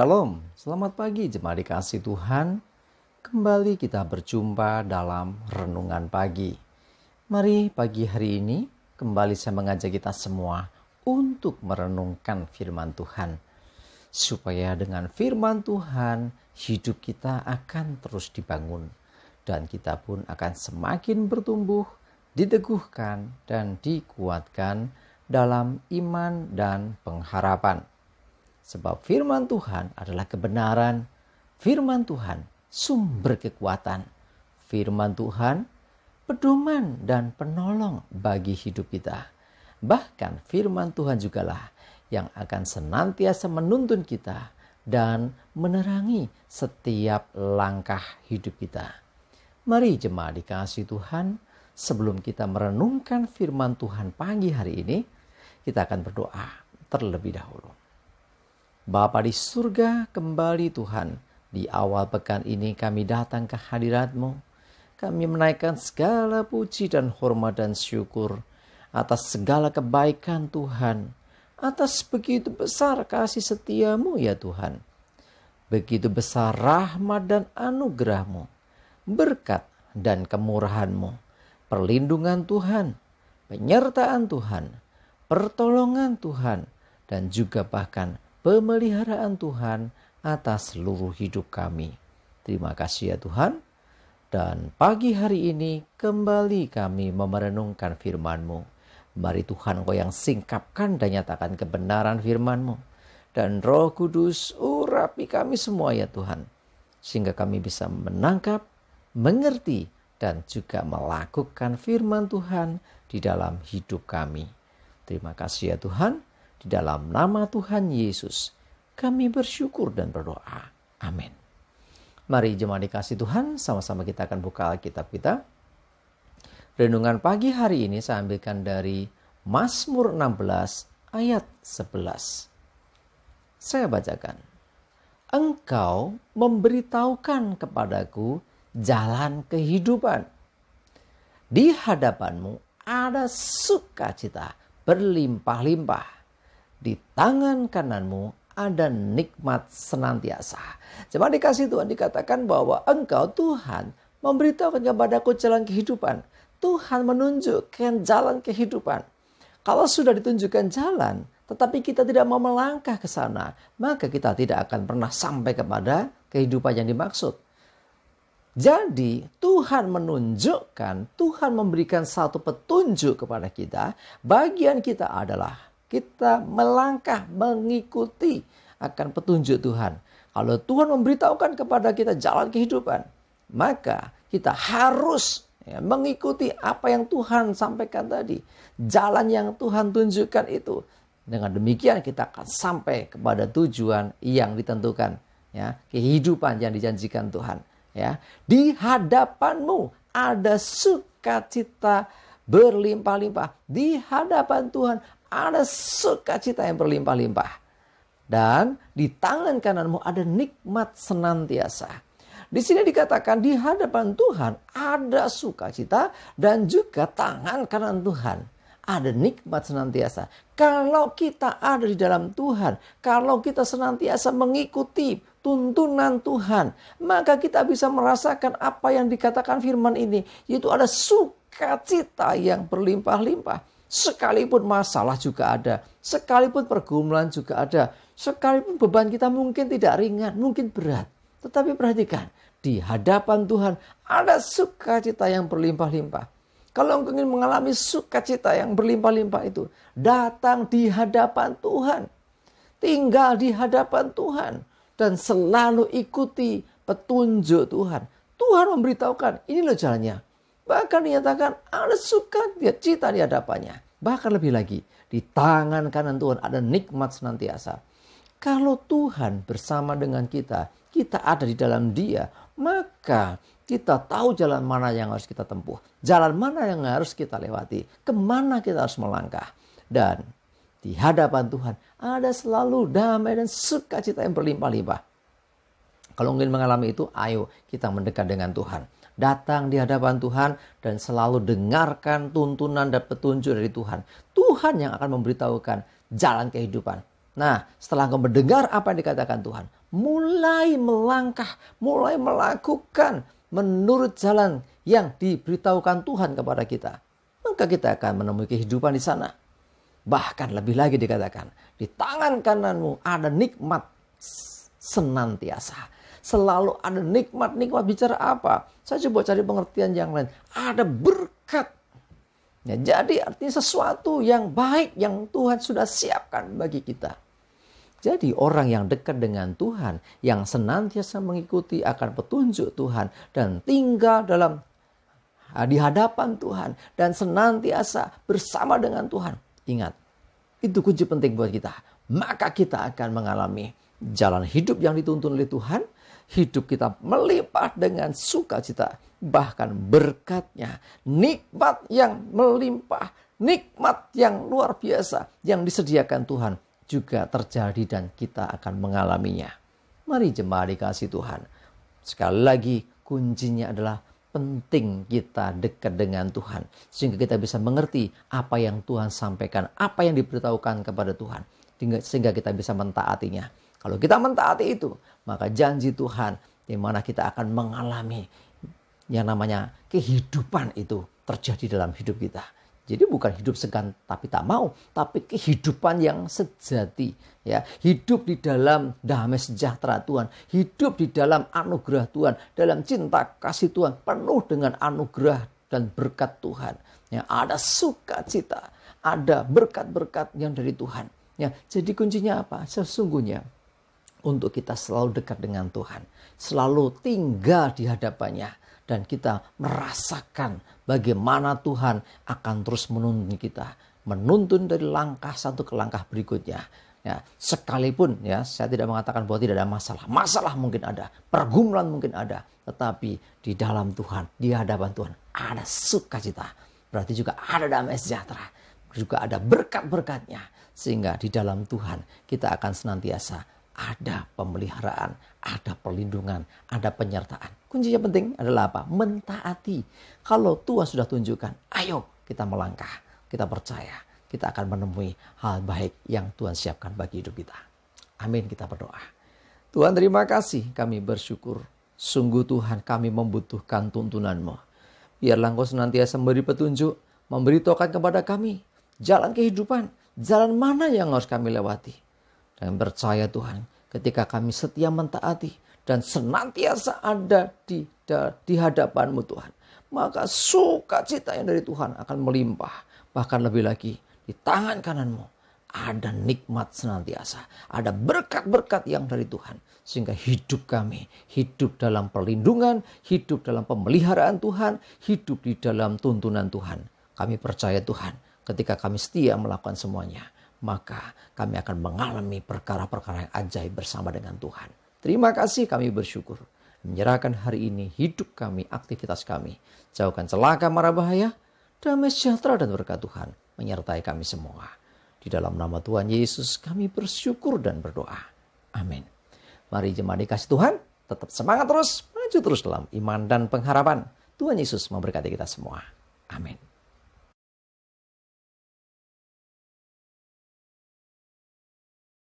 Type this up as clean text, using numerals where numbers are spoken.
Shalom, selamat pagi jemaat dikasih Tuhan. Kembali kita berjumpa dalam renungan pagi. Mari pagi hari ini kembali saya mengajak kita semua untuk merenungkan firman Tuhan. Supaya dengan firman Tuhan hidup kita akan terus dibangun. Dan kita pun akan semakin bertumbuh, diteguhkan dan dikuatkan dalam iman dan pengharapan. Sebab firman Tuhan adalah kebenaran, firman Tuhan sumber kekuatan, firman Tuhan pedoman dan penolong bagi hidup kita. Bahkan firman Tuhan jugalah yang akan senantiasa menuntun kita dan menerangi setiap langkah hidup kita. Mari jemaat dikasih Tuhan, sebelum kita merenungkan firman Tuhan pagi hari ini, kita akan berdoa terlebih dahulu. Bapa di surga, kembali Tuhan, di awal pekan ini kami datang ke hadirat-Mu. Kami menaikkan segala puji dan hormat dan syukur atas segala kebaikan Tuhan, atas begitu besar kasih setia-Mu ya Tuhan. Begitu besar rahmat dan anugerah-Mu, berkat dan kemurahan-Mu, perlindungan Tuhan, penyertaan Tuhan, pertolongan Tuhan, dan juga bahkan pemeliharaan Tuhan atas seluruh hidup kami. Terima kasih ya Tuhan. Dan pagi hari ini kembali kami merenungkan firman-Mu. Mari Tuhan Engkau yang singkapkan dan nyatakan kebenaran firman-Mu. Dan Roh Kudus urapi kami semua ya Tuhan. Sehingga kami bisa menangkap, mengerti, dan juga melakukan firman Tuhan di dalam hidup kami. Terima kasih ya Tuhan. Di dalam nama Tuhan Yesus, kami bersyukur dan berdoa. Amin. Mari jemaat dikasih Tuhan, sama-sama kita akan buka Alkitab kita. Renungan pagi hari ini saya ambilkan dari Mazmur 16 ayat 11. Saya bacakan. Engkau memberitahukan kepadaku jalan kehidupan. Di hadapanmu ada sukacita berlimpah-limpah. Di tangan kananmu ada nikmat senantiasa. Jemaat dikasih Tuhan, dikatakan bahwa Engkau Tuhan memberitahukan kepadaku jalan kehidupan. Tuhan menunjukkan jalan kehidupan. Kalau sudah ditunjukkan jalan, tetapi kita tidak mau melangkah ke sana, maka kita tidak akan pernah sampai kepada kehidupan yang dimaksud. Jadi Tuhan menunjukkan, Tuhan memberikan satu petunjuk kepada kita. Bagian kita adalah kita melangkah mengikuti akan petunjuk Tuhan. Kalau Tuhan memberitahukan kepada kita jalan kehidupan, maka kita harus mengikuti apa yang Tuhan sampaikan tadi. Jalan yang Tuhan tunjukkan itu. Dengan demikian kita akan sampai kepada tujuan yang ditentukan. Ya, kehidupan yang dijanjikan Tuhan. Ya, di hadapanmu ada sukacita berlimpah-limpah. Di hadapan Tuhan ada sukacita yang berlimpah-limpah. Dan di tangan kananmu ada nikmat senantiasa. Di sini dikatakan di hadapan Tuhan ada sukacita dan juga tangan kanan Tuhan ada nikmat senantiasa. Kalau kita ada di dalam Tuhan, kalau kita senantiasa mengikuti tuntunan Tuhan, maka kita bisa merasakan apa yang dikatakan firman ini, yaitu ada sukacita yang berlimpah-limpah. Sekalipun masalah juga ada, sekalipun pergumulan juga ada, sekalipun beban kita mungkin tidak ringan, mungkin berat. Tetapi perhatikan, di hadapan Tuhan ada sukacita yang berlimpah-limpah. Kalau engkau ingin mengalami sukacita yang berlimpah-limpah itu, datang di hadapan Tuhan. Tinggal di hadapan Tuhan. Dan selalu ikuti petunjuk Tuhan. Tuhan memberitahukan, ini loh jalannya. Bahkan dinyatakan ada sukacita di hadapannya. Bahkan lebih lagi, di tangan kanan Tuhan ada nikmat senantiasa. Kalau Tuhan bersama dengan kita, kita ada di dalam Dia, maka kita tahu jalan mana yang harus kita tempuh. Jalan mana yang harus kita lewati. Kemana kita harus melangkah. Dan di hadapan Tuhan ada selalu damai dan sukacita yang berlimpah-limpah. Kalau ingin mengalami itu, ayo kita mendekat dengan Tuhan. Datang di hadapan Tuhan dan selalu dengarkan tuntunan dan petunjuk dari Tuhan. Tuhan yang akan memberitahukan jalan kehidupan. Nah, setelah engkau mendengar apa yang dikatakan Tuhan, mulai melangkah, mulai melakukan menurut jalan yang diberitahukan Tuhan kepada kita, maka kita akan menemui kehidupan di sana. Bahkan lebih lagi dikatakan, di tangan kananmu ada nikmat senantiasa. Selalu ada nikmat. Nikmat bicara apa? Saya coba cari pengertian yang lain. Ada berkat. Ya, jadi artinya sesuatu yang baik yang Tuhan sudah siapkan bagi kita. Jadi orang yang dekat dengan Tuhan, yang senantiasa mengikuti akan petunjuk Tuhan dan tinggal di hadapan Tuhan dan senantiasa bersama dengan Tuhan. Ingat, itu kunci penting buat kita. Maka kita akan mengalami jalan hidup yang dituntun oleh Tuhan. Hidup kita melimpah dengan sukacita. Bahkan berkatnya, nikmat yang melimpah, nikmat yang luar biasa yang disediakan Tuhan juga terjadi dan kita akan mengalaminya. Mari jemaat dikasih Tuhan. Sekali lagi kuncinya adalah penting kita dekat dengan Tuhan. Sehingga kita bisa mengerti apa yang Tuhan sampaikan, apa yang diberitahukan kepada Tuhan. Sehingga kita bisa mentaatinya. Kalau kita mentaati itu, maka janji Tuhan di mana kita akan mengalami yang namanya kehidupan itu terjadi dalam hidup kita. Jadi bukan hidup segan tapi tak mau, tapi kehidupan yang sejati. Ya, hidup di dalam damai sejahtera Tuhan, hidup di dalam anugerah Tuhan, dalam cinta kasih Tuhan, penuh dengan anugerah dan berkat Tuhan. Ya, ada sukacita, ada berkat-berkat yang dari Tuhan. Ya, jadi kuncinya apa? Sesungguhnya untuk kita selalu dekat dengan Tuhan, selalu tinggal di hadapannya, dan kita merasakan bagaimana Tuhan akan terus menuntun kita, menuntun dari langkah satu ke langkah berikutnya. Ya, sekalipun ya saya tidak mengatakan bahwa tidak ada masalah. Masalah mungkin ada, pergumulan mungkin ada, tetapi di dalam Tuhan, di hadapan Tuhan ada sukacita. Berarti juga ada damai sejahtera, juga ada berkat-berkatnya, sehingga di dalam Tuhan kita akan senantiasa ada pemeliharaan, ada perlindungan, ada penyertaan. Kuncinya penting adalah apa? Mentaati. Kalau Tuhan sudah tunjukkan, ayo kita melangkah. Kita percaya, kita akan menemui hal baik yang Tuhan siapkan bagi hidup kita. Amin, kita berdoa. Tuhan terima kasih, kami bersyukur. Sungguh Tuhan kami membutuhkan tuntunan-Mu. Biarlah Engkau senantiasa memberi petunjuk, memberitahukan kepada kami jalan kehidupan, jalan mana yang harus kami lewati. Dan percaya Tuhan, ketika kami setia mentaati dan senantiasa ada di hadapan-Mu Tuhan, maka sukacita yang dari Tuhan akan melimpah. Bahkan lebih lagi, di tangan kanan-Mu ada nikmat senantiasa, ada berkat-berkat yang dari Tuhan. Sehingga hidup kami, hidup dalam perlindungan, hidup dalam pemeliharaan Tuhan, hidup di dalam tuntunan Tuhan. Kami percaya Tuhan, ketika kami setia melakukan semuanya, maka kami akan mengalami perkara-perkara yang ajaib bersama dengan Tuhan. Terima kasih, kami bersyukur. Menyerahkan hari ini hidup kami, aktivitas kami. Jauhkan celaka mara bahaya, damai sejahtera dan berkat Tuhan menyertai kami semua. Di dalam nama Tuhan Yesus kami bersyukur dan berdoa. Amin. Mari jemaat dikasih Tuhan, tetap semangat terus, maju terus dalam iman dan pengharapan. Tuhan Yesus memberkati kita semua.